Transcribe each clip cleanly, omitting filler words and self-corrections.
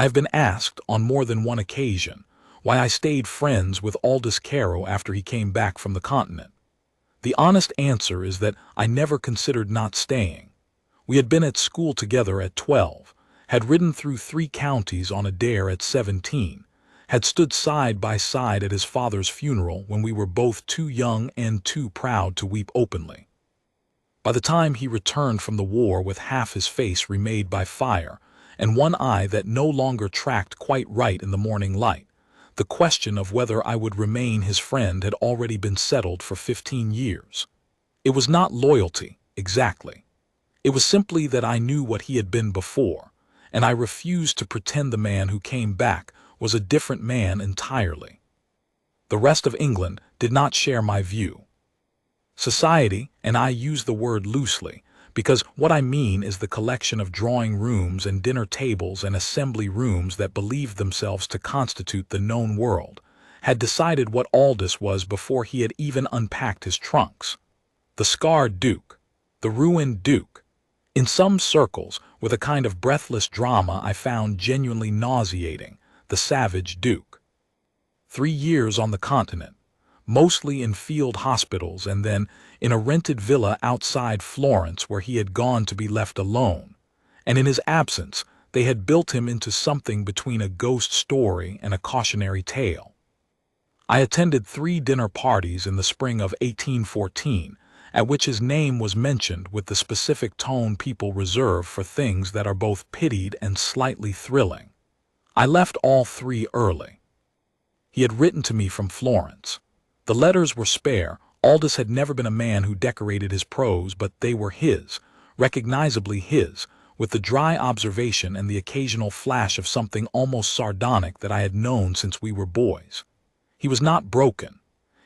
I have been asked on more than one occasion why I stayed friends with Aldous Caro after he came back from the continent. The honest answer is that I never considered not staying. We had been at school together at 12, had ridden through 3 counties on a dare at 17, had stood side by side at his father's funeral when we were both too young and too proud to weep openly. By the time he returned from the war with half his face remade by fire and one eye that no longer tracked quite right in the morning light, the question of whether I would remain his friend had already been settled for 15 years. It was not loyalty, exactly. It was simply that I knew what he had been before, and I refused to pretend the man who came back was a different man entirely. The rest of England did not share my view. Society, and I use the word loosely, because what I mean is the collection of drawing rooms and dinner tables and assembly rooms that believed themselves to constitute the known world, had decided what Aldous was before he had even unpacked his trunks. The scarred Duke, the ruined Duke. In some circles, with a kind of breathless drama I found genuinely nauseating, the savage Duke. 3 years on the continent, mostly in field hospitals and then in a rented villa outside Florence where he had gone to be left alone, and in his absence they had built him into something between a ghost story and a cautionary tale. I attended 3 dinner parties in the spring of 1814, at which his name was mentioned with the specific tone people reserve for things that are both pitied and slightly thrilling. I left all 3 early. He had written to me from Florence. The letters were spare. Aldous had never been a man who decorated his prose, but they were his, recognizably his, with the dry observation and the occasional flash of something almost sardonic that I had known since we were boys. He was not broken.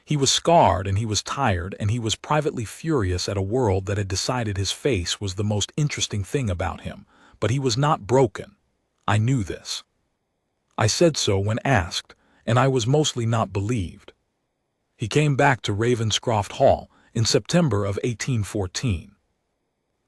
He was scarred and he was tired and he was privately furious at a world that had decided his face was the most interesting thing about him, but he was not broken. I knew this. I said so when asked, and I was mostly not believed. He came back to Ravenscroft Hall in September of 1814.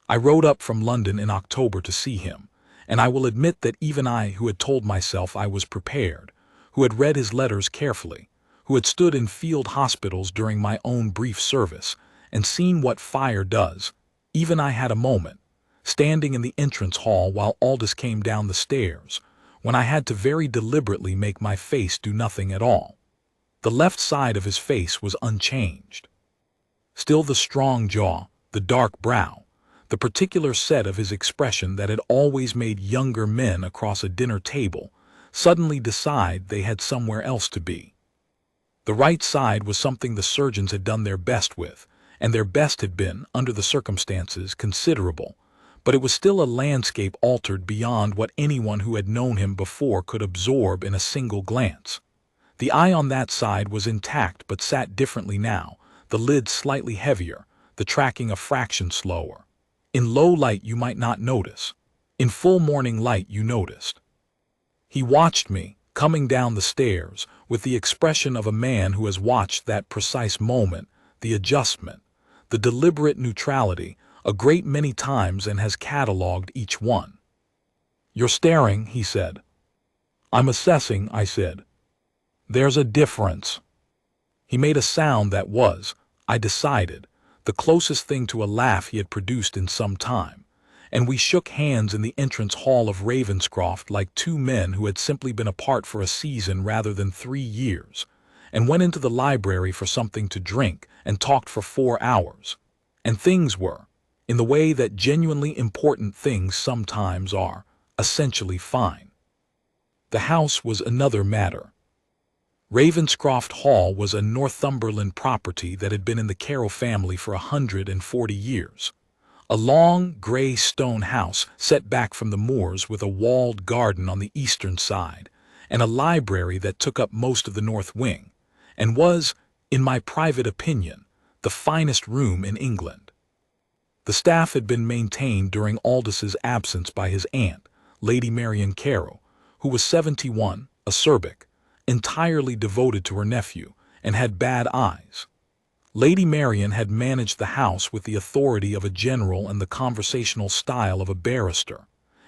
I rode up from London in October to see him, and I will admit that even I, who had told myself I was prepared, who had read his letters carefully, who had stood in field hospitals during my own brief service and seen what fire does, even I had a moment, standing in the entrance hall while Aldous came down the stairs, when I had to very deliberately make my face do nothing at all. The left side of his face was unchanged. Still the strong jaw, the dark brow, the particular set of his expression that had always made younger men across a dinner table suddenly decide they had somewhere else to be. The right side was something the surgeons had done their best with, and their best had been, under the circumstances, considerable, but it was still a landscape altered beyond what anyone who had known him before could absorb in a single glance. The eye on that side was intact but sat differently now, the lid slightly heavier, the tracking a fraction slower. In low light you might not notice. In full morning light you noticed. He watched me, coming down the stairs, with the expression of a man who has watched that precise moment, the adjustment, the deliberate neutrality, a great many times and has catalogued each one. "You're staring," he said. "I'm assessing," I said. "There's a difference." He made a sound that was, I decided, the closest thing to a laugh he had produced in some time, and we shook hands in the entrance hall of Ravenscroft like 2 men who had simply been apart for a season rather than 3 years, and went into the library for something to drink and talked for 4 hours. And things were, in the way that genuinely important things sometimes are, essentially fine. The house was another matter. Ravenscroft Hall was a Northumberland property that had been in the Caro family for 140 years. A long, grey stone house set back from the moors with a walled garden on the eastern side, and a library that took up most of the north wing, and was, in my private opinion, the finest room in England. The staff had been maintained during Aldous's absence by his aunt, Lady Marian Caro, who was 71, acerbic, entirely devoted to her nephew, and had bad eyes. Lady Marian had managed the house with the authority of a general and the conversational style of a barrister,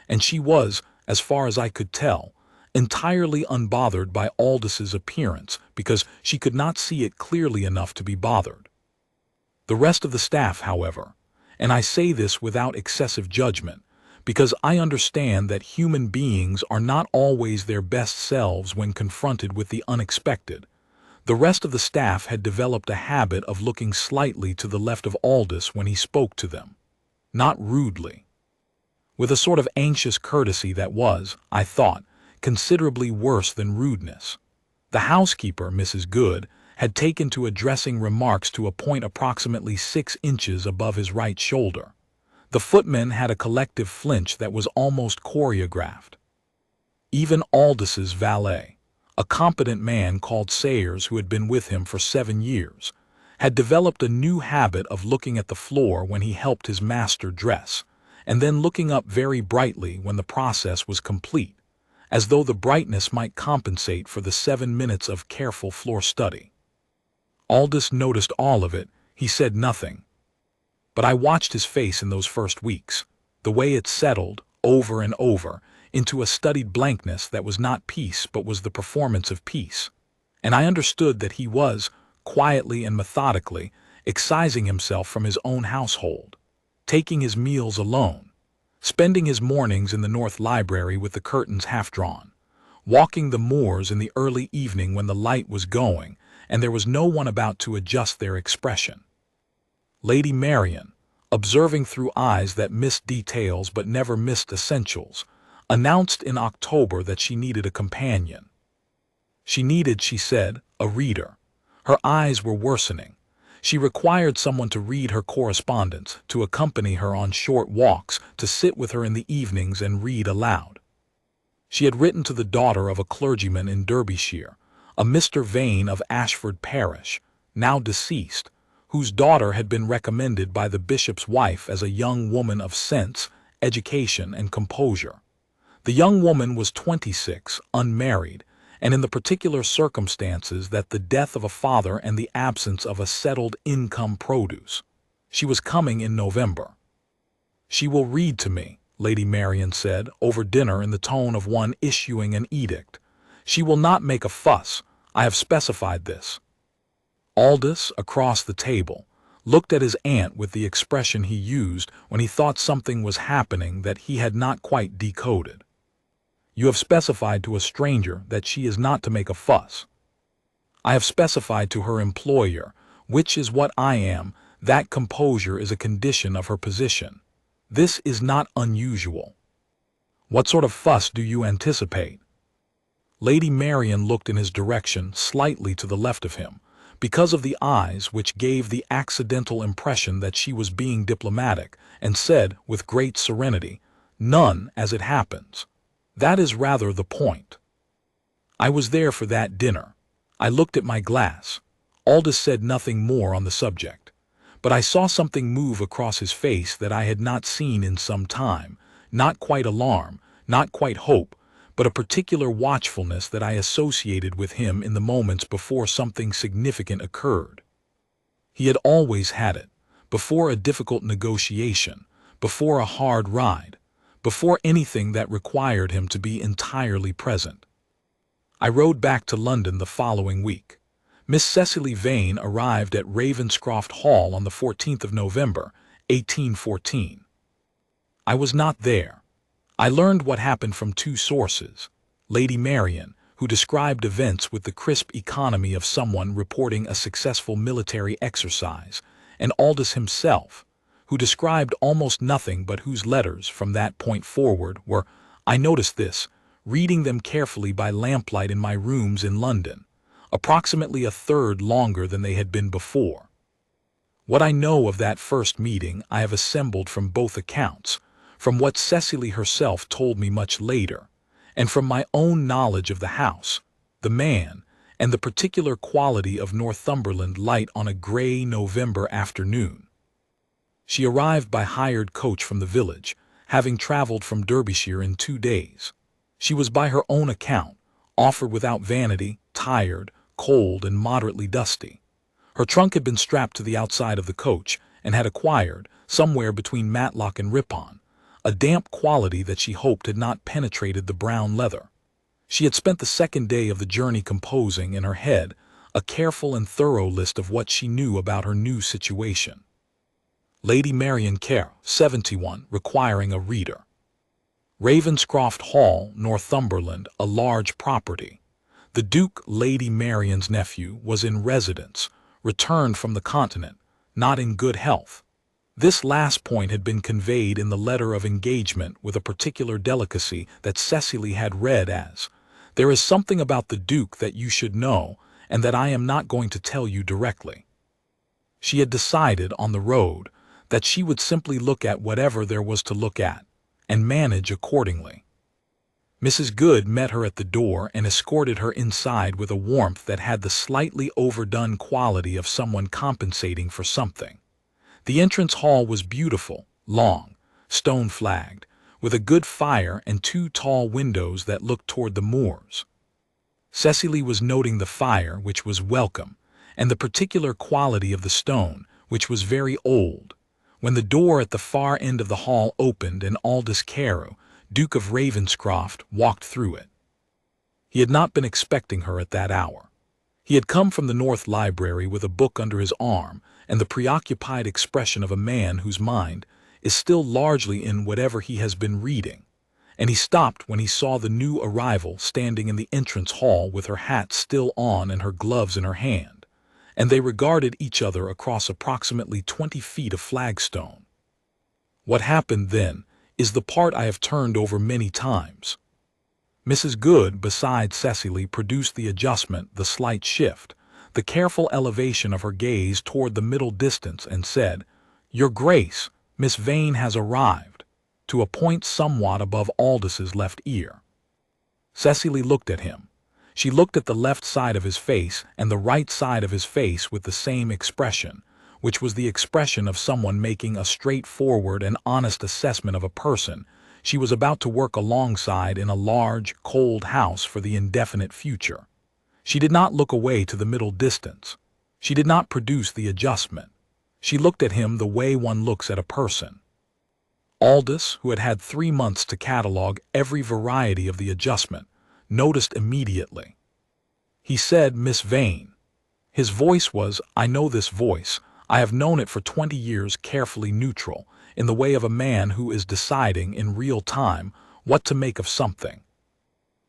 and she was, as far as I could tell, entirely unbothered by Aldous' appearance because she could not see it clearly enough to be bothered. The rest of the staff, however, and I say this without excessive judgment, because I understand that human beings are not always their best selves when confronted with the unexpected, the rest of the staff had developed a habit of looking slightly to the left of Aldous when he spoke to them. Not rudely. With a sort of anxious courtesy that was, I thought, considerably worse than rudeness. The housekeeper, Mrs. Good, had taken to addressing remarks to a point approximately 6 inches above his right shoulder. The footmen had a collective flinch that was almost choreographed. Even Aldous' valet, a competent man called Sayers who had been with him for 7 years, had developed a new habit of looking at the floor when he helped his master dress, and then looking up very brightly when the process was complete, as though the brightness might compensate for the 7 minutes of careful floor study. Aldous noticed all of it. He said nothing. But I watched his face in those first weeks, the way it settled, over and over, into a studied blankness that was not peace but was the performance of peace, and I understood that he was, quietly and methodically, excising himself from his own household, taking his meals alone, spending his mornings in the North Library with the curtains half-drawn, walking the moors in the early evening when the light was going and there was no one about to adjust their expression. Lady Marian, observing through eyes that missed details but never missed essentials, announced in October that she needed a companion. She needed, she said, a reader. Her eyes were worsening. She required someone to read her correspondence, to accompany her on short walks, to sit with her in the evenings and read aloud. She had written to the daughter of a clergyman in Derbyshire, a Mr. Vane of Ashford Parish, now deceased, whose daughter had been recommended by the bishop's wife as a young woman of sense, education, and composure. The young woman was 26, unmarried, and in the particular circumstances that the death of a father and the absence of a settled income produce. She was coming in November. "She will read to me," Lady Marian said, over dinner in the tone of one issuing an edict. "She will not make a fuss. I have specified this." Aldous, across the table, looked at his aunt with the expression he used when he thought something was happening that he had not quite decoded. "You have specified to a stranger that she is not to make a fuss." "I have specified to her employer, which is what I am, that composure is a condition of her position. This is not unusual." "What sort of fuss do you anticipate?" Lady Marian looked in his direction, slightly to the left of him, because of the eyes which gave the accidental impression that she was being diplomatic, and said, with great serenity, "None, as it happens. That is rather the point. I was there for that dinner. I looked at my glass." Aldous said nothing more on the subject, but I saw something move across his face that I had not seen in some time, not quite alarm, not quite hope, but a particular watchfulness that I associated with him in the moments before something significant occurred. He had always had it, before a difficult negotiation, before a hard ride, before anything that required him to be entirely present. I rode back to London the following week. Miss Cecily Vane arrived at Ravenscroft Hall on the 14th of November, 1814. I was not there. I learned what happened from 2 sources: Lady Marian, who described events with the crisp economy of someone reporting a successful military exercise, and Aldous himself, who described almost nothing but whose letters, from that point forward, were, I noticed this, reading them carefully by lamplight in my rooms in London, approximately a third longer than they had been before. What I know of that first meeting I have assembled from both accounts, from what Cecily herself told me much later, and from my own knowledge of the house, the man, and the particular quality of Northumberland light on a grey November afternoon. She arrived by hired coach from the village, having travelled from Derbyshire in 2 days. She was by her own account, offered without vanity, tired, cold, and moderately dusty. Her trunk had been strapped to the outside of the coach, and had acquired, somewhere between Matlock and Ripon, a damp quality that she hoped had not penetrated the brown leather. She had spent the second day of the journey composing in her head a careful and thorough list of what she knew about her new situation. Lady Marian Care, 71, requiring a reader. Ravenscroft Hall, Northumberland, a large property. The Duke, Lady Marian's nephew, was in residence, returned from the Continent, not in good health. This last point had been conveyed in the letter of engagement with a particular delicacy that Cecily had read as, "There is something about the Duke that you should know, and that I am not going to tell you directly." She had decided, on the road, that she would simply look at whatever there was to look at, and manage accordingly. Mrs. Goode met her at the door and escorted her inside with a warmth that had the slightly overdone quality of someone compensating for something. The entrance hall was beautiful, long, stone-flagged, with a good fire and 2 tall windows that looked toward the moors. Cecily was noting the fire, which was welcome, and the particular quality of the stone, which was very old, when the door at the far end of the hall opened and Aldous Carew, Duke of Ravenscroft, walked through it. He had not been expecting her at that hour. He had come from the North Library with a book under his arm and the preoccupied expression of a man whose mind is still largely in whatever he has been reading, and he stopped when he saw the new arrival standing in the entrance hall with her hat still on and her gloves in her hand, and they regarded each other across approximately 20 feet of flagstone. What happened then is the part I have turned over many times. Mrs. Goode, beside Cecily, produced the adjustment, the slight shift, the careful elevation of her gaze toward the middle distance, and said, "Your Grace, Miss Vane has arrived," to a point somewhat above Aldous' left ear. Cecily looked at him. She looked at the left side of his face and the right side of his face with the same expression, which was the expression of someone making a straightforward and honest assessment of a person she was about to work alongside in a large, cold house for the indefinite future. She did not look away to the middle distance. She did not produce the adjustment. She looked at him the way one looks at a person. Aldous, who had had 3 months to catalogue every variety of the adjustment, noticed immediately. He said, "Miss Vane." His voice was, I know this voice, I have known it for 20 years, carefully neutral, in the way of a man who is deciding in real time what to make of something.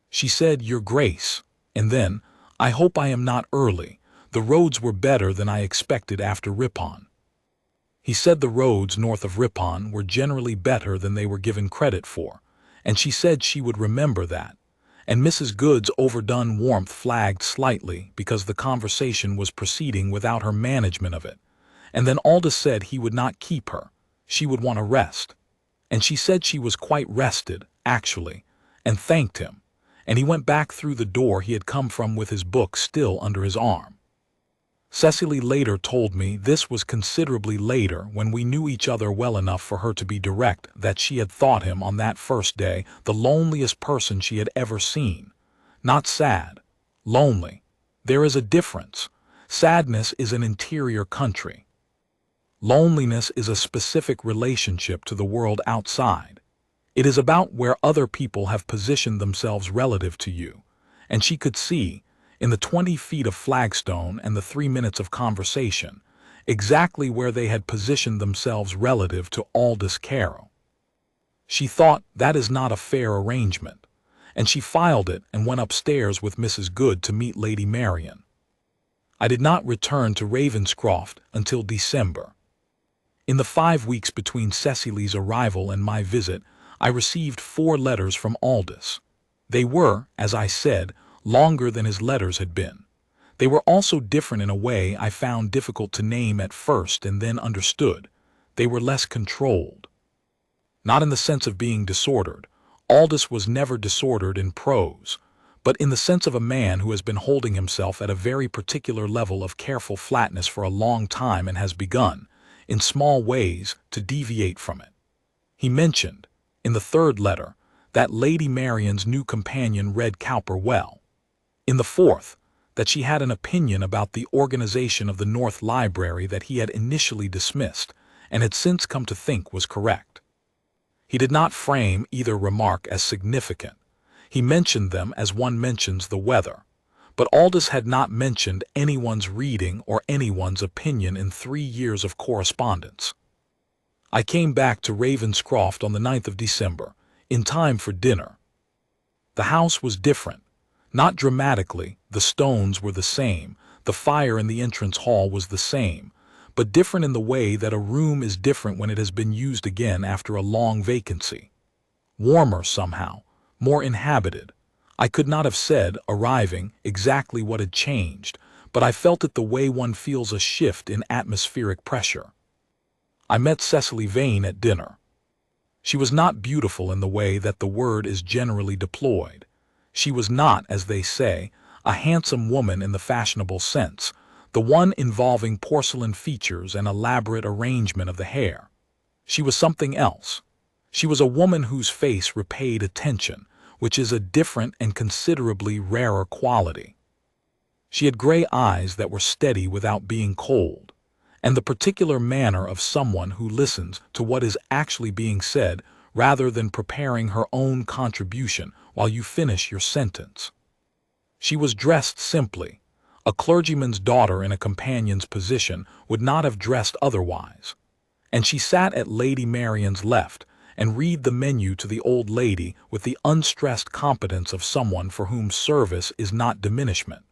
She said, "Your Grace," and then, "I hope I am not early. The roads were better than I expected after Ripon." He said the roads north of Ripon were generally better than they were given credit for, and she said she would remember that, and Mrs. Goode's overdone warmth flagged slightly because the conversation was proceeding without her management of it, and then Aldous said he would not keep her, she would want a rest, and she said she was quite rested, actually, and thanked him, and he went back through the door he had come from with his book still under his arm. Cecily later told me this was considerably later, when we knew each other well enough for her to be direct, that she had thought him on that first day the loneliest person she had ever seen. Not sad, lonely. There is a difference. Sadness is an interior country. Loneliness is a specific relationship to the world outside. It is about where other people have positioned themselves relative to you, and she could see, in the 20 feet of flagstone and the 3 minutes of conversation, exactly where they had positioned themselves relative to Aldous Carew. She thought that is not a fair arrangement, and she filed it and went upstairs with Mrs. Goode to meet Lady Marian. I did not return to Ravenscroft until December. In the 5 weeks between Cecily's arrival and my visit, I received 4 letters from Aldous. They were, as I said, longer than his letters had been. They were also different in a way I found difficult to name at first and then understood. They were less controlled. Not in the sense of being disordered. Aldous was never disordered in prose, but in the sense of a man who has been holding himself at a very particular level of careful flatness for a long time and has begun, in small ways, to deviate from it. He mentioned, in the 3rd letter, that Lady Marian's new companion read Cowper well. In the 4th, that she had an opinion about the organization of the North Library that he had initially dismissed, and had since come to think was correct. He did not frame either remark as significant. He mentioned them as one mentions the weather. But Aldous had not mentioned anyone's reading or anyone's opinion in 3 years of correspondence. I came back to Ravenscroft on the 9th of December, in time for dinner. The house was different. Not dramatically, the stones were the same, the fire in the entrance hall was the same, but different in the way that a room is different when it has been used again after a long vacancy. Warmer somehow, more inhabited. I could not have said, arriving, exactly what had changed, but I felt it the way one feels a shift in atmospheric pressure. I met Cecily Vane at dinner. She was not beautiful in the way that the word is generally deployed. She was not, as they say, a handsome woman in the fashionable sense, the one involving porcelain features and elaborate arrangement of the hair. She was something else. She was a woman whose face repaid attention, which is a different and considerably rarer quality. She had gray eyes that were steady without being cold, and the particular manner of someone who listens to what is actually being said rather than preparing her own contribution while you finish your sentence. She was dressed simply. A clergyman's daughter in a companion's position would not have dressed otherwise. And she sat at Lady Marian's left and read the menu to the old lady with the unstressed competence of someone for whom service is not diminishment.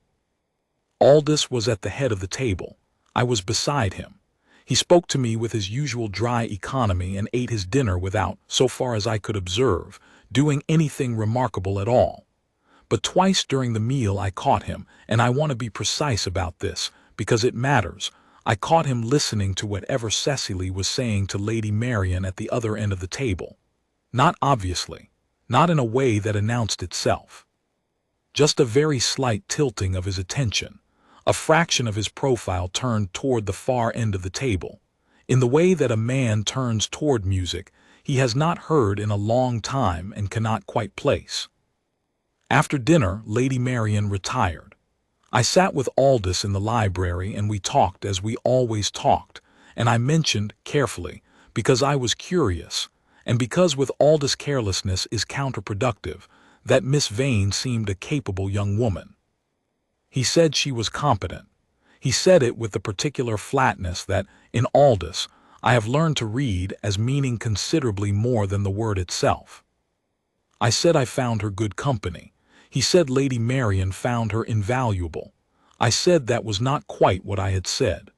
Aldous was at the head of the table. I was beside him. He spoke to me with his usual dry economy and ate his dinner without, so far as I could observe, doing anything remarkable at all. But twice during the meal I caught him, and I want to be precise about this, because it matters, I caught him listening to whatever Cecily was saying to Lady Marian at the other end of the table. Not obviously, not in a way that announced itself. Just a very slight tilting of his attention, a fraction of his profile turned toward the far end of the table, in the way that a man turns toward music he has not heard in a long time and cannot quite place. After dinner, Lady Marian retired. I sat with Aldous in the library and we talked as we always talked, and I mentioned, carefully, because I was curious, and because with Aldous carelessness is counterproductive, that Miss Vane seemed a capable young woman. He said she was competent. He said it with the particular flatness that, in Aldous, I have learned to read as meaning considerably more than the word itself. I said I found her good company. He said Lady Marian found her invaluable. I said that was not quite what I had said.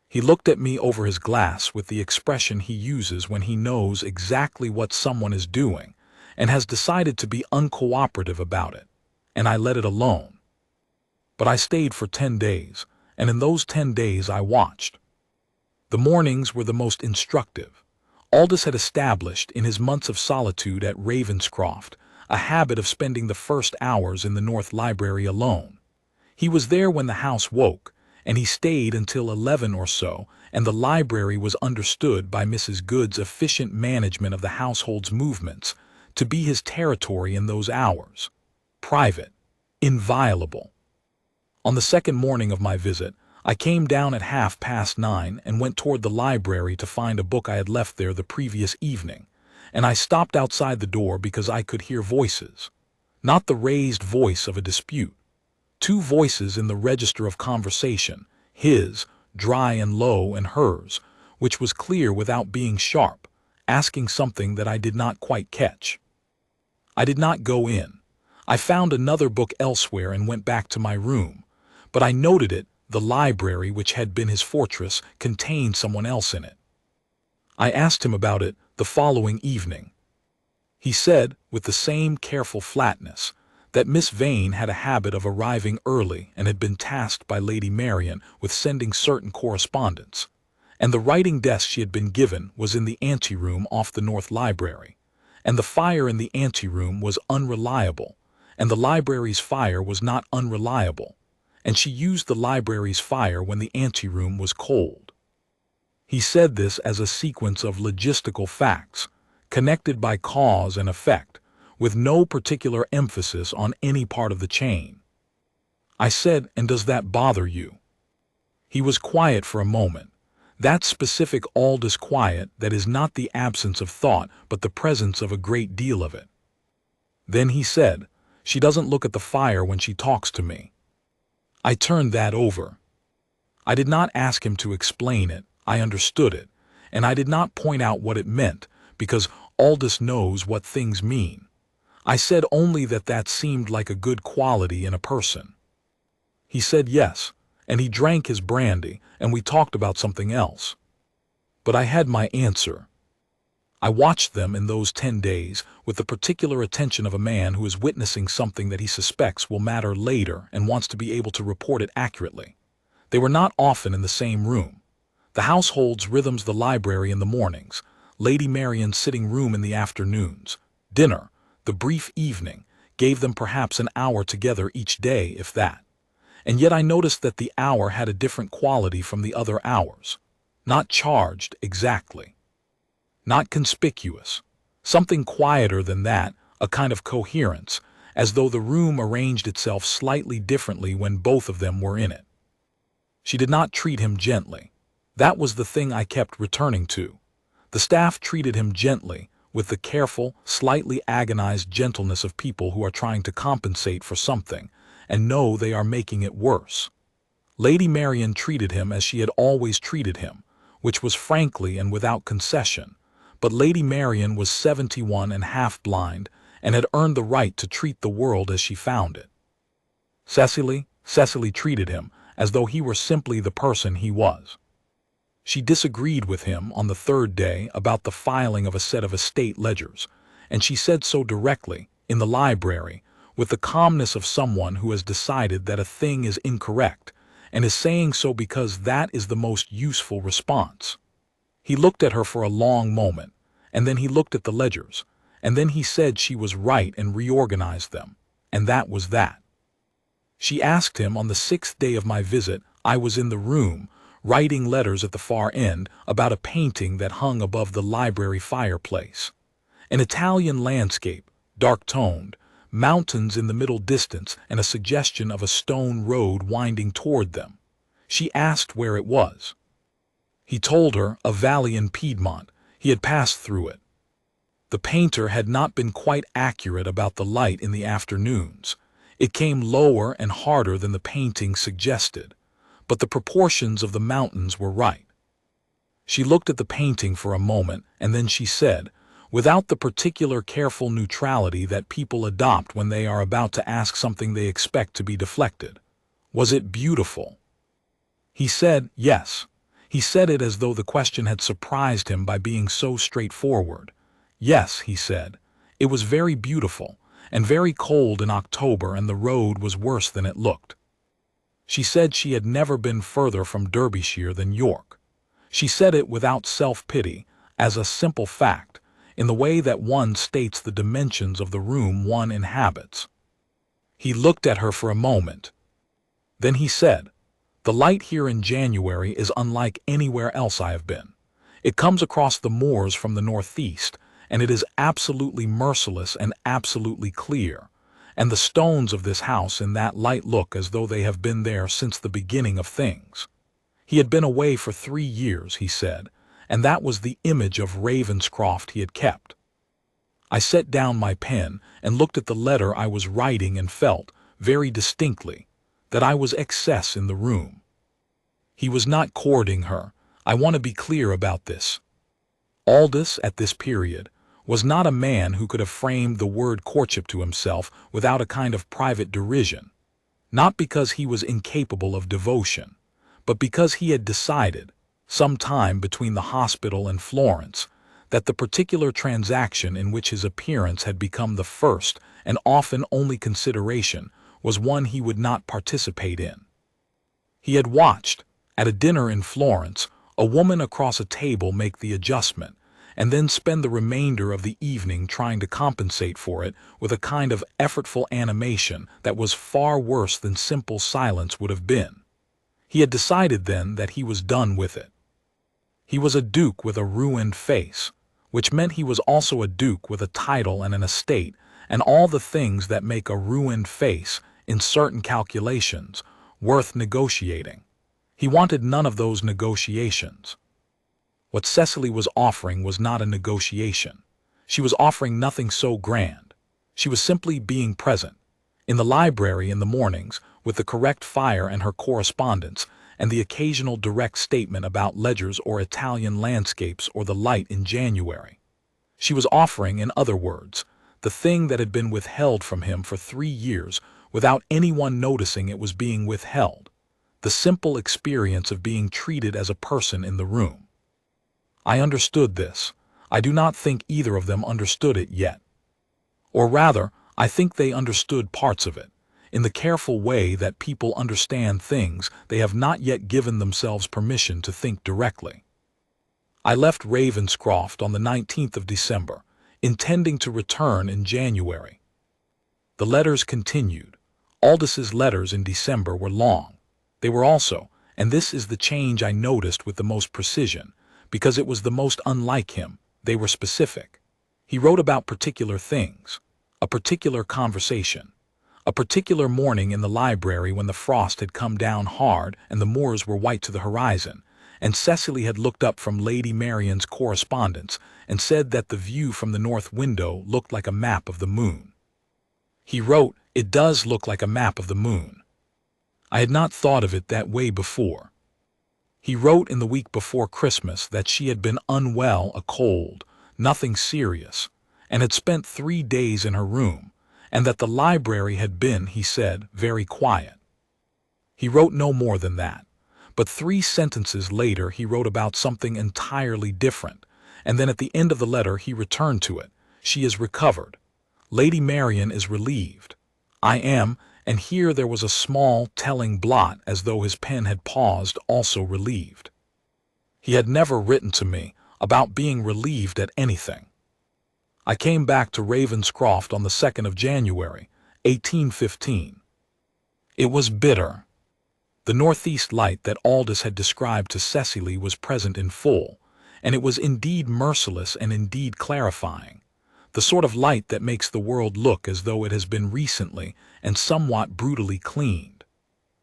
He looked at me over his glass with the expression he uses when he knows exactly what someone is doing and has decided to be uncooperative about it, and I let it alone. But I stayed for 10 days, and in those 10 days I watched. The mornings were the most instructive. Aldous had established, in his months of solitude at Ravenscroft, a habit of spending the first hours in the North Library alone. He was there when the house woke, and he stayed until 11 or so, and the library was understood by Mrs. Good's efficient management of the household's movements to be his territory in those hours. Private. Inviolable. On the second morning of my visit, I came down at 9:30 and went toward the library to find a book I had left there the previous evening, and I stopped outside the door because I could hear voices. Not the raised voice of a dispute. 2 voices in the register of conversation, his, dry and low, and hers, which was clear without being sharp, asking something that I did not quite catch. I did not go in. I found another book elsewhere and went back to my room, but I noted it, the library which had been his fortress contained someone else in it. I asked him about it the following evening. He said, with the same careful flatness, that Miss Vane had a habit of arriving early and had been tasked by Lady Marian with sending certain correspondence, and the writing desk she had been given was in the anteroom off the North Library, and the fire in the anteroom was unreliable, and the library's fire was not unreliable, and she used the library's fire when the anteroom was cold. He said this as a sequence of logistical facts, connected by cause and effect, with no particular emphasis on any part of the chain. I said, "And does that bother you?" He was quiet for a moment, that specific Aldous quiet that is not the absence of thought but the presence of a great deal of it. Then he said, "She doesn't look at the fire when she talks to me." I turned that over. I did not ask him to explain it, I understood it, and I did not point out what it meant, because Aldous knows what things mean. I said only that that seemed like a good quality in a person. He said yes, and he drank his brandy, and we talked about something else. But I had my answer. I watched them in those 10 days with the particular attention of a man who is witnessing something that he suspects will matter later and wants to be able to report it accurately. They were not often in the same room. The household's rhythms, the library in the mornings, Lady Marion's sitting room in the afternoons, dinner, the brief evening, gave them perhaps an hour together each day, if that. And yet I noticed that the hour had a different quality from the other hours. Not charged, exactly. Not conspicuous. Something quieter than that, a kind of coherence, as though the room arranged itself slightly differently when both of them were in it. She did not treat him gently. That was the thing I kept returning to. The staff treated him gently, with the careful, slightly agonized gentleness of people who are trying to compensate for something, and know they are making it worse. Lady Marion treated him as she had always treated him, which was frankly and without concession, but Lady Marion was 71 and half blind, and had earned the right to treat the world as she found it. Cecily treated him as though he were simply the person he was. She disagreed with him on the third day about the filing of a set of estate ledgers, and she said so directly, in the library, with the calmness of someone who has decided that a thing is incorrect, and is saying so because that is the most useful response. He looked at her for a long moment, and then he looked at the ledgers, and then he said she was right and reorganized them, and that was that. She asked him on the 6th day of my visit. I was in the room, writing letters at the far end about a painting that hung above the library fireplace. An Italian landscape, dark-toned, mountains in the middle distance, and a suggestion of a stone road winding toward them. She asked where it was. He told her a valley in Piedmont. He had passed through it. The painter had not been quite accurate about the light in the afternoons. It came lower and harder than the painting suggested, but the proportions of the mountains were right. She looked at the painting for a moment, and then she said, without the particular careful neutrality that people adopt when they are about to ask something they expect to be deflected, "Was it beautiful?" He said yes. He said it as though the question had surprised him by being so straightforward. Yes, he said, it was very beautiful, and very cold in October, and the road was worse than it looked. She said she had never been further from Derbyshire than York. She said it without self-pity, as a simple fact, in the way that one states the dimensions of the room one inhabits. He looked at her for a moment. Then he said, "The light here in January is unlike anywhere else I have been. It comes across the moors from the northeast, and it is absolutely merciless and absolutely clear, and the stones of this house in that light look as though they have been there since the beginning of things." He had been away for 3 years, he said, and that was the image of Ravenscroft he had kept. I set down my pen and looked at the letter I was writing and felt, very distinctly, that I was excess in the room. He was not courting her. I want to be clear about this. Aldous, at this period, was not a man who could have framed the word courtship to himself without a kind of private derision, not because he was incapable of devotion, but because he had decided, some time between the hospital and Florence, that the particular transaction in which his appearance had become the first and often only consideration was one he would not participate in. He had watched, at a dinner in Florence, a woman across a table make the adjustment, and then spend the remainder of the evening trying to compensate for it with a kind of effortful animation that was far worse than simple silence would have been. He had decided then that he was done with it. He was a duke with a ruined face, which meant he was also a duke with a title and an estate, and all the things that make a ruined face, in certain calculations, worth negotiating. He wanted none of those negotiations. What Cecily was offering was not a negotiation. She was offering nothing so grand. She was simply being present. In the library in the mornings, with the correct fire and her correspondence, and the occasional direct statement about ledgers or Italian landscapes or the light in January. She was offering, in other words, the thing that had been withheld from him for 3 years without anyone noticing it was being withheld, the simple experience of being treated as a person in the room. I understood this. I do not think either of them understood it yet. Or rather, I think they understood parts of it, in the careful way that people understand things they have not yet given themselves permission to think directly. I left Ravenscroft on the 19th of December, intending to return in January. The letters continued. Aldous' letters in December were long. They were also, and this is the change I noticed with the most precision, because it was the most unlike him, they were specific. He wrote about particular things, a particular conversation, a particular morning in the library when the frost had come down hard and the moors were white to the horizon, and Cecily had looked up from Lady Marian's correspondence and said that the view from the north window looked like a map of the moon. He wrote, "It does look like a map of the moon." I had not thought of it that way before. He wrote in the week before Christmas that she had been unwell, a cold, nothing serious, and had spent 3 days in her room, and that the library had been, he said, very quiet. He wrote no more than that, but 3 sentences later he wrote about something entirely different, and then at the end of the letter he returned to it. She is recovered. Lady Marian is relieved. I am, and here there was a small, telling blot as though his pen had paused, also relieved. He had never written to me about being relieved at anything. I came back to Ravenscroft on the 2nd of January, 1815. It was bitter. The northeast light that Aldous had described to Cecily was present in full, and it was indeed merciless and indeed clarifying, the sort of light that makes the world look as though it has been recently and somewhat brutally cleaned.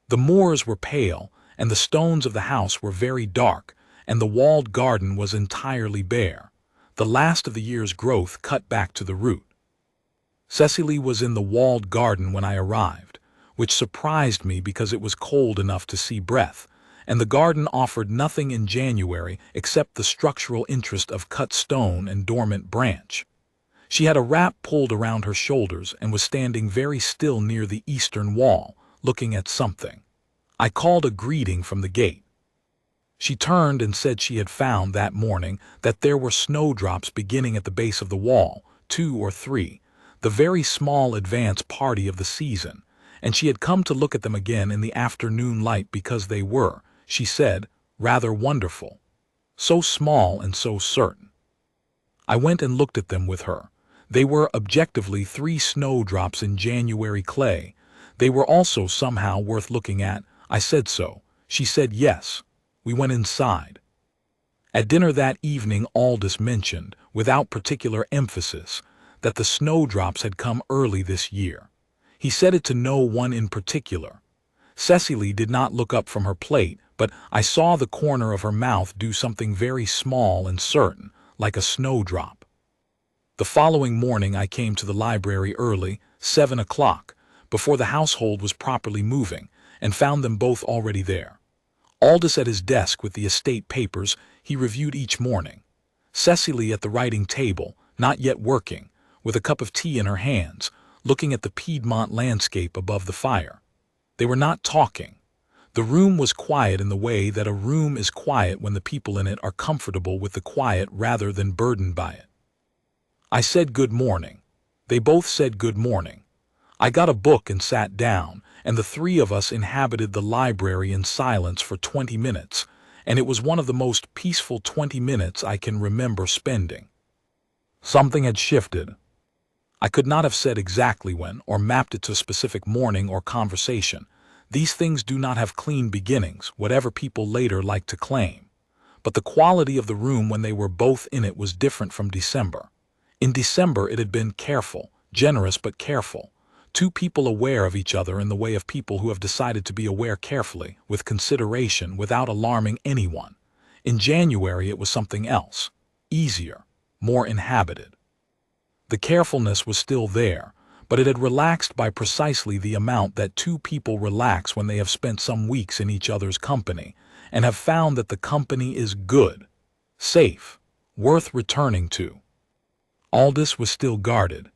The moors were pale, and the stones of the house were very dark, and the walled garden was entirely bare, the last of the year's growth cut back to the root. Cecily was in the walled garden when I arrived, which surprised me because it was cold enough to see breath, and the garden offered nothing in January except the structural interest of cut stone and dormant branch. She had a wrap pulled around her shoulders and was standing very still near the eastern wall, looking at something. I called a greeting from the gate. She turned and said she had found that morning that there were snowdrops beginning at the base of the wall, 2 or 3, the very small advance party of the season, and she had come to look at them again in the afternoon light because they were, she said, rather wonderful. So small and so certain. I went and looked at them with her. They were objectively 3 snowdrops in January clay. They were also somehow worth looking at. I said so. She said yes. We went inside. At dinner that evening Aldous mentioned, without particular emphasis, that the snowdrops had come early this year. He said it to no one in particular. Cecily did not look up from her plate, but I saw the corner of her mouth do something very small and certain, like a snowdrop. The following morning I came to the library early, 7 o'clock, before the household was properly moving, and found them both already there. Aldous at his desk with the estate papers he reviewed each morning. Cecily at the writing table, not yet working, with a cup of tea in her hands, looking at the Piedmont landscape above the fire. They were not talking. The room was quiet in the way that a room is quiet when the people in it are comfortable with the quiet rather than burdened by it. I said good morning. They both said good morning. I got a book and sat down, and the 3 of us inhabited the library in silence for 20 minutes, and it was one of the most peaceful 20 minutes I can remember spending. Something had shifted. I could not have said exactly when, or mapped it to a specific morning or conversation. These things do not have clean beginnings, whatever people later like to claim. But the quality of the room when they were both in it was different from December. In December it had been careful, generous but careful. 2 people aware of each other in the way of people who have decided to be aware carefully, with consideration, without alarming anyone. In January it was something else, easier, more inhabited. The carefulness was still there, but it had relaxed by precisely the amount that two people relax when they have spent some weeks in each other's company, and have found that the company is good, safe, worth returning to. Aldous was still guarded.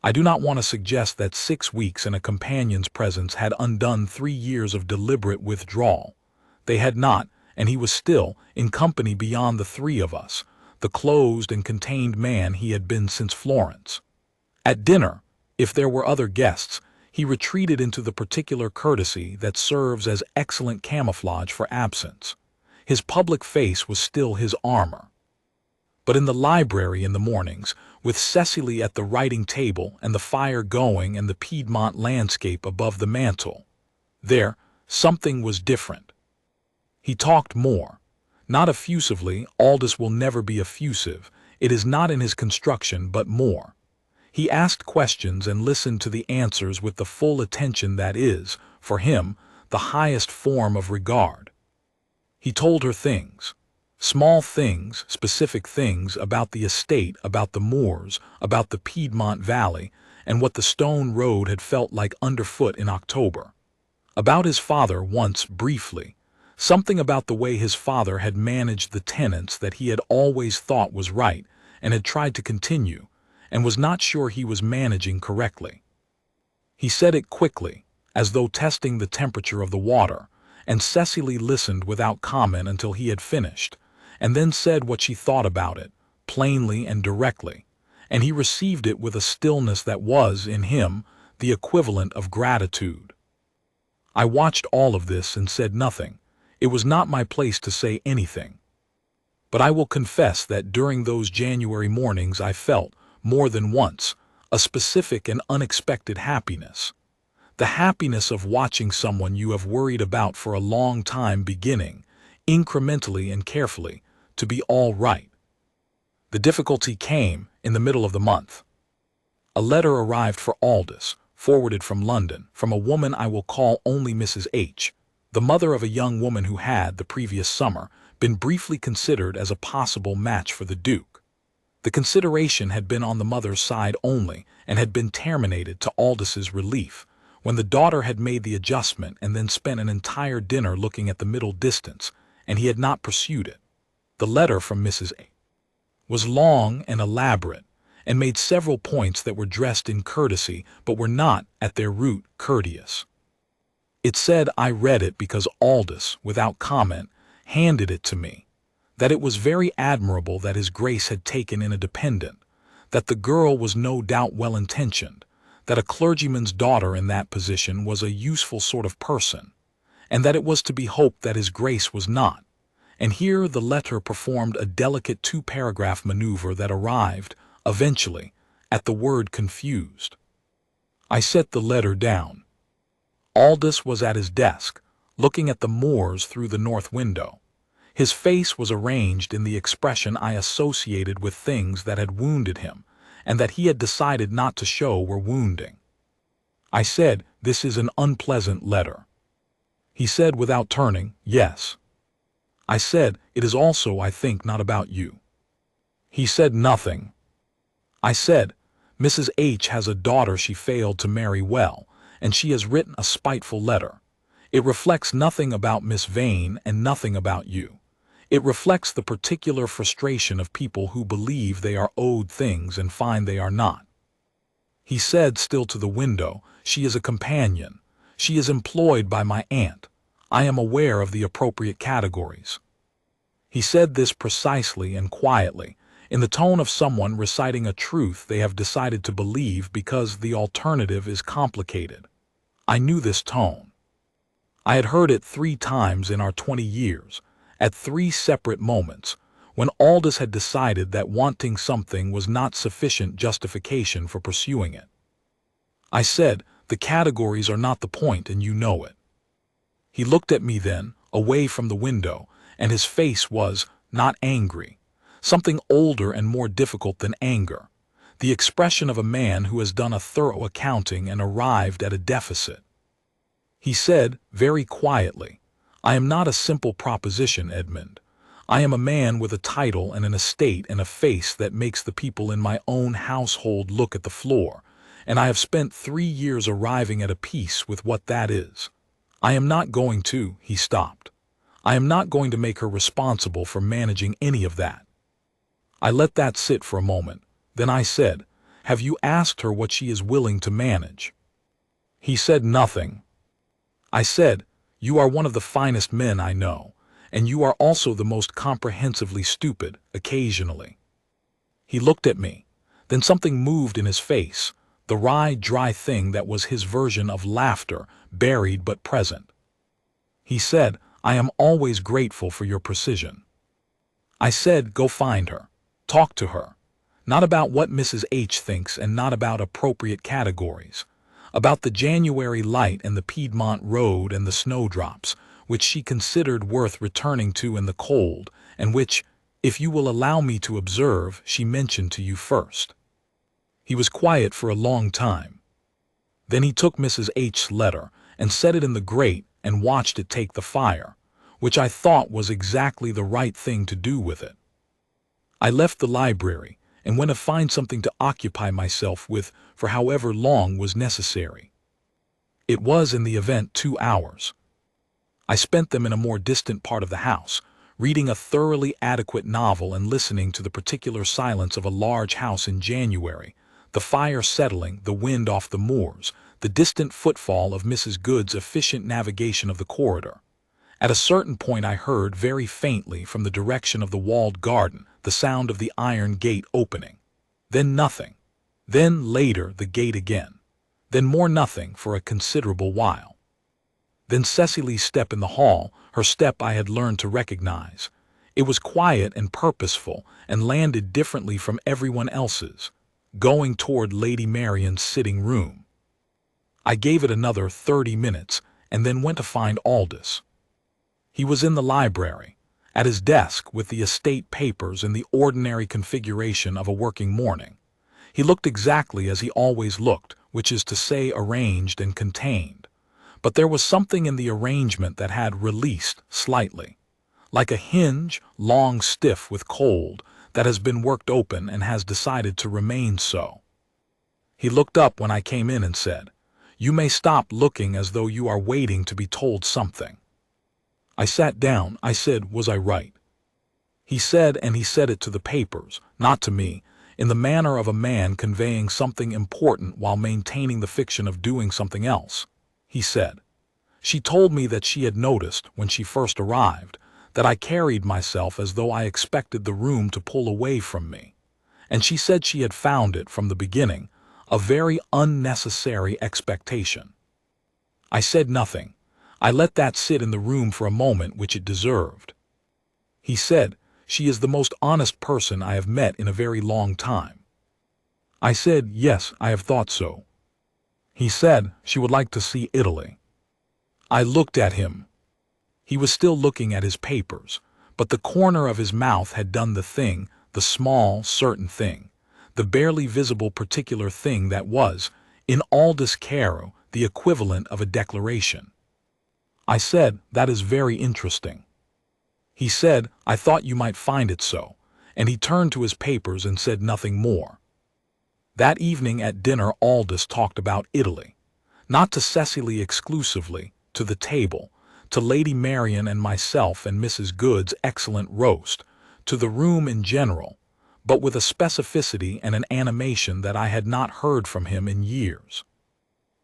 I do not want to suggest that 6 weeks in a companion's presence had undone 3 years of deliberate withdrawal. They had not, and he was still, in company beyond the three of us, the closed and contained man he had been since Florence. At dinner, if there were other guests, he retreated into the particular courtesy that serves as excellent camouflage for absence. His public face was still his armor. But in the library in the mornings, with Cecily at the writing table and the fire going and the Piedmont landscape above the mantel, there, something was different. He talked more. Not effusively, Aldous will never be effusive, it is not in his construction, but more. He asked questions and listened to the answers with the full attention that is, for him, the highest form of regard. He told her things. Small things, specific things about the estate, about the moors, about the Piedmont Valley, and what the stone road had felt like underfoot in October. About his father once, briefly. Something about the way his father had managed the tenants that he had always thought was right, and had tried to continue, and was not sure he was managing correctly. He said it quickly, as though testing the temperature of the water, and Cecily listened without comment until he had finished, and then said what she thought about it, plainly and directly, and he received it with a stillness that was, in him, the equivalent of gratitude. I watched all of this and said nothing. It was not my place to say anything. But I will confess that during those January mornings I felt, more than once, a specific and unexpected happiness. The happiness of watching someone you have worried about for a long time beginning, incrementally and carefully, to be all right. The difficulty came in the middle of the month. A letter arrived for Aldous, forwarded from London, from a woman I will call only Mrs. H., the mother of a young woman who had, the previous summer, been briefly considered as a possible match for the Duke. The consideration had been on the mother's side only, and had been terminated to Aldous's relief, when the daughter had made the adjustment and then spent an entire dinner looking at the middle distance, and he had not pursued it. The letter from Mrs. A. was long and elaborate, and made several points that were dressed in courtesy but were not, at their root, courteous. It said I read it because Aldous, without comment, handed it to me, that it was very admirable that his Grace had taken in a dependent, that the girl was no doubt well-intentioned, that a clergyman's daughter in that position was a useful sort of person, and that it was to be hoped that his Grace was not. And here the letter performed a delicate 2-paragraph maneuver that arrived, eventually, at the word confused. I set the letter down. Aldous was at his desk, looking at the moors through the north window. His face was arranged in the expression I associated with things that had wounded him, and that he had decided not to show were wounding. I said, "This is an unpleasant letter." He said without turning, "Yes." I said, "It is also, I think, not about you." He said nothing. I said, "Mrs. H. has a daughter she failed to marry well, and she has written a spiteful letter. It reflects nothing about Miss Vane and nothing about you. It reflects the particular frustration of people who believe they are owed things and find they are not." He said, still to the window, "She is a companion. She is employed by my aunt. I am aware of the appropriate categories." He said this precisely and quietly, in the tone of someone reciting a truth they have decided to believe because the alternative is complicated. I knew this tone. I had heard it 3 times in our 20 years, at 3 separate moments, when Aldous had decided that wanting something was not sufficient justification for pursuing it. I said, "The categories are not the point, and you know it." He looked at me then, away from the window, and his face was, not angry, something older and more difficult than anger, the expression of a man who has done a thorough accounting and arrived at a deficit. He said, very quietly, "I am not a simple proposition, Edmund. I am a man with a title and an estate and a face that makes the people in my own household look at the floor, and I have spent 3 years arriving at a peace with what that is. I am not going to," he stopped. "I am not going to make her responsible for managing any of that." I let that sit for a moment. Then I said, "Have you asked her what she is willing to manage?" He said nothing. I said, "You are one of the finest men I know, and you are also the most comprehensively stupid, occasionally." He looked at me. Then something moved in his face, the wry, dry thing that was his version of laughter, buried but present. He said, "I am always grateful for your precision." I said, "Go find her. Talk to her. Not about what Mrs. H thinks and not about appropriate categories. About the January light and the Piedmont Road and the snowdrops, which she considered worth returning to in the cold, and which, if you will allow me to observe, she mentioned to you first." He was quiet for a long time. Then he took Mrs. H's letter and set it in the grate and watched it take the fire, which I thought was exactly the right thing to do with it. I left the library and went to find something to occupy myself with for however long was necessary. It was, in the event, 2 hours. I spent them in a more distant part of the house, reading a thoroughly adequate novel and listening to the particular silence of a large house in January, the fire settling, the wind off the moors, the distant footfall of Mrs. Good's efficient navigation of the corridor. At a certain point I heard, very faintly, from the direction of the walled garden, the sound of the iron gate opening. Then nothing. Then, later, the gate again. Then more nothing for a considerable while. Then Cecily's step in the hall, her step I had learned to recognize. It was quiet and purposeful and landed differently from everyone else's, going toward Lady Marian's sitting room. I gave it another 30 minutes and then went to find Aldous. He was in the library, at his desk with the estate papers in the ordinary configuration of a working morning. He looked exactly as he always looked, which is to say arranged and contained. But there was something in the arrangement that had released slightly, like a hinge, long stiff with cold, that has been worked open and has decided to remain so. He looked up when I came in and said, "You may stop looking as though you are waiting to be told something." I sat down. I said, "Was I right?" He said, and he said it to the papers, not to me, in the manner of a man conveying something important while maintaining the fiction of doing something else. He said, "She told me that she had noticed, when she first arrived, that I carried myself as though I expected the room to pull away from me, and she said she had found it, from the beginning, a very unnecessary expectation." I said nothing. I let that sit in the room for a moment, which it deserved. He said, "She is the most honest person I have met in a very long time." I said, "Yes, I have thought so." He said, "She would like to see Italy." I looked at him. He was still looking at his papers, but the corner of his mouth had done the thing, the small, certain thing, the barely visible particular thing that was, in Aldous Caro, the equivalent of a declaration. I said, "That is very interesting." He said, "I thought you might find it so," and he turned to his papers and said nothing more. That evening at dinner Aldous talked about Italy, not to Cecily exclusively, to the table, to Lady Marian and myself and Mrs. Good's excellent roast, to the room in general, but with a specificity and an animation that I had not heard from him in years.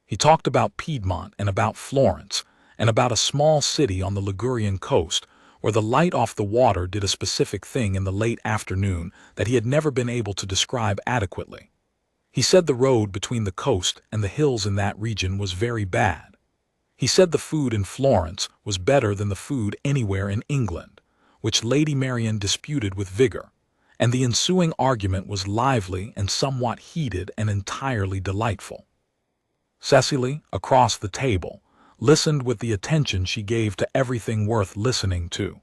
He talked about Piedmont and about Florence, and about a small city on the Ligurian coast, where the light off the water did a specific thing in the late afternoon that he had never been able to describe adequately. He said the road between the coast and the hills in that region was very bad. He said the food in Florence was better than the food anywhere in England, which Lady Marian disputed with vigor, and the ensuing argument was lively and somewhat heated and entirely delightful. Cecily, across the table, listened with the attention she gave to everything worth listening to.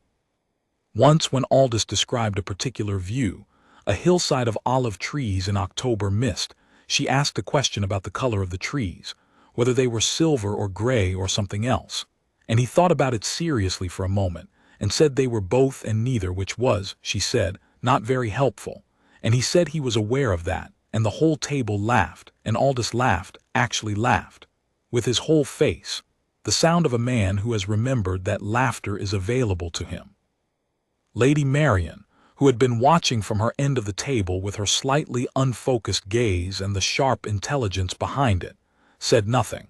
Once, when Aldous described a particular view, a hillside of olive trees in October mist, she asked a question about the color of the trees, whether they were silver or gray or something else, and he thought about it seriously for a moment, and said they were both and neither, which was, she said, not very helpful, and he said he was aware of that, and the whole table laughed, and Aldous laughed, actually laughed, with his whole face, the sound of a man who has remembered that laughter is available to him. Lady Marian, who had been watching from her end of the table with her slightly unfocused gaze and the sharp intelligence behind it, said nothing.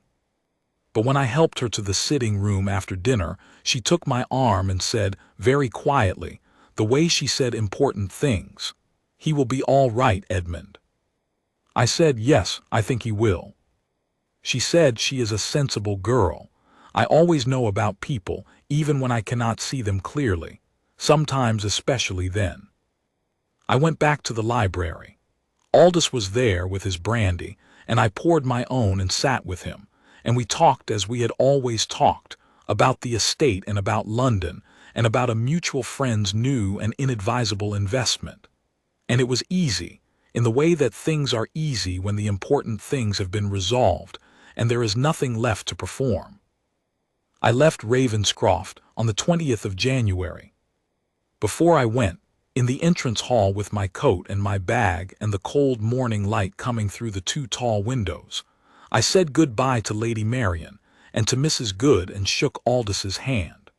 But when I helped her to the sitting room after dinner, she took my arm and said, very quietly, the way she said important things, "He will be all right, Edmund." I said, "Yes, I think he will." She said she is a sensible girl. I always know about people, even when I cannot see them clearly, sometimes especially then. I went back to the library. Aldous was there with his brandy, and I poured my own and sat with him, and we talked as we had always talked, about the estate and about London, and about a mutual friend's new and inadvisable investment. And it was easy, in the way that things are easy when the important things have been resolved, and there is nothing left to perform. I left Ravenscroft on the 20th of January. Before I went, in the entrance hall with my coat and my bag and the cold morning light coming through the 2 tall windows, I said good-bye to Lady Marian and to Mrs. Goode and shook Aldous' hand.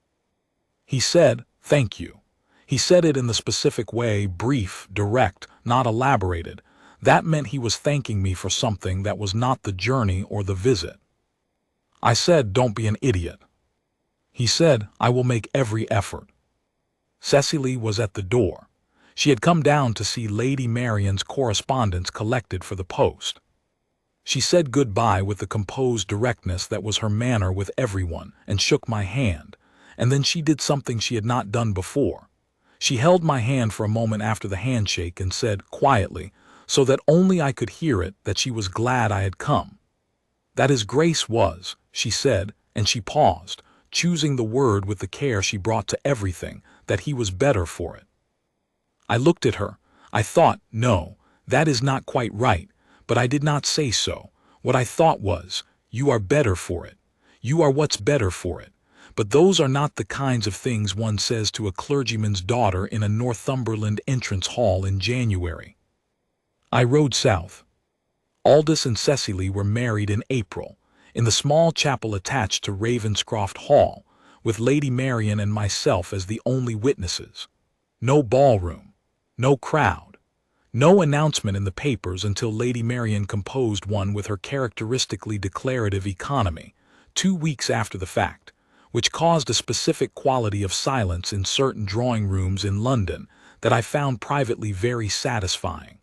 He said, "Thank you." He said it in the specific way, brief, direct, not elaborated. That meant he was thanking me for something that was not the journey or the visit. I said, "Don't be an idiot." He said, "I will make every effort." Cecily was at the door. She had come down to see Lady Marian's correspondence collected for the post. She said good-bye with the composed directness that was her manner with everyone, and shook my hand, and then she did something she had not done before. She held my hand for a moment after the handshake and said, quietly, so that only I could hear it, that she was glad I had come. That His Grace was, she said, and she paused, choosing the word with the care she brought to everything, that he was better for it. I looked at her. I thought, no, that is not quite right, but I did not say so. What I thought was, you are better for it. You are what's better for it. But those are not the kinds of things one says to a clergyman's daughter in a Northumberland entrance hall in January. I rode south. Aldous and Cecily were married in April, in the small chapel attached to Ravenscroft Hall, with Lady Marian and myself as the only witnesses. No ballroom, no crowd, no announcement in the papers until Lady Marian composed one with her characteristically declarative economy, 2 weeks after the fact, which caused a specific quality of silence in certain drawing rooms in London that I found privately very satisfying.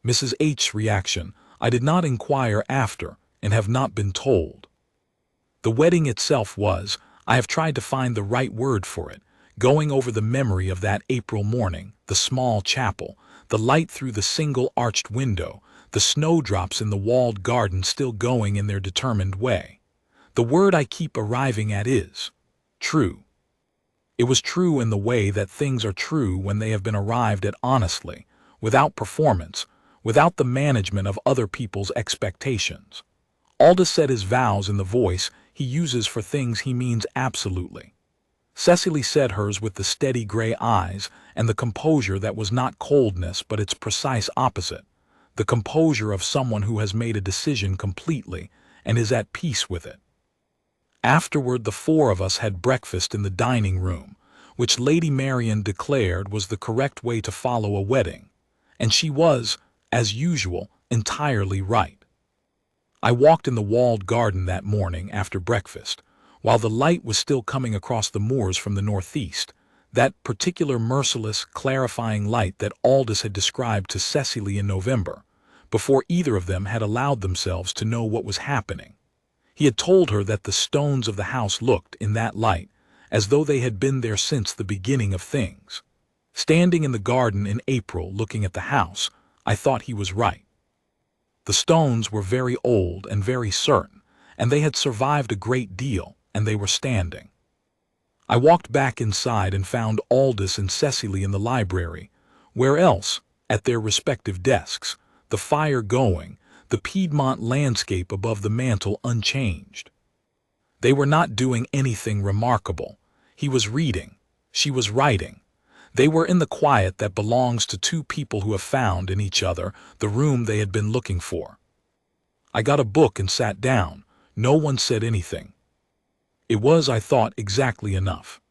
Mrs. H's reaction I did not inquire after, and have not been told. The wedding itself was, I have tried to find the right word for it, going over the memory of that April morning, the small chapel, the light through the single arched window, the snowdrops in the walled garden still going in their determined way. The word I keep arriving at is true. It was true in the way that things are true when they have been arrived at honestly, without performance, without the management of other people's expectations. Aldous said his vows in the voice he uses for things he means absolutely. Cecily said hers with the steady gray eyes and the composure that was not coldness but its precise opposite, the composure of someone who has made a decision completely and is at peace with it. Afterward, the 4 of us had breakfast in the dining room, which Lady Marian declared was the correct way to follow a wedding, and she was, as usual, entirely right. I walked in the walled garden that morning after breakfast, while the light was still coming across the moors from the northeast, that particular merciless, clarifying light that Aldous had described to Cecily in November, before either of them had allowed themselves to know what was happening. He had told her that the stones of the house looked, in that light, as though they had been there since the beginning of things. Standing in the garden in April looking at the house, I thought he was right. The stones were very old and very certain, and they had survived a great deal, and they were standing. I walked back inside and found Aldous and Cecily in the library, where else, at their respective desks, the fire going, the Piedmont landscape above the mantel unchanged. They were not doing anything remarkable. He was reading. She was writing. They were in the quiet that belongs to two people who have found in each other the room they had been looking for. I got a book and sat down. No one said anything. It was, I thought, exactly enough.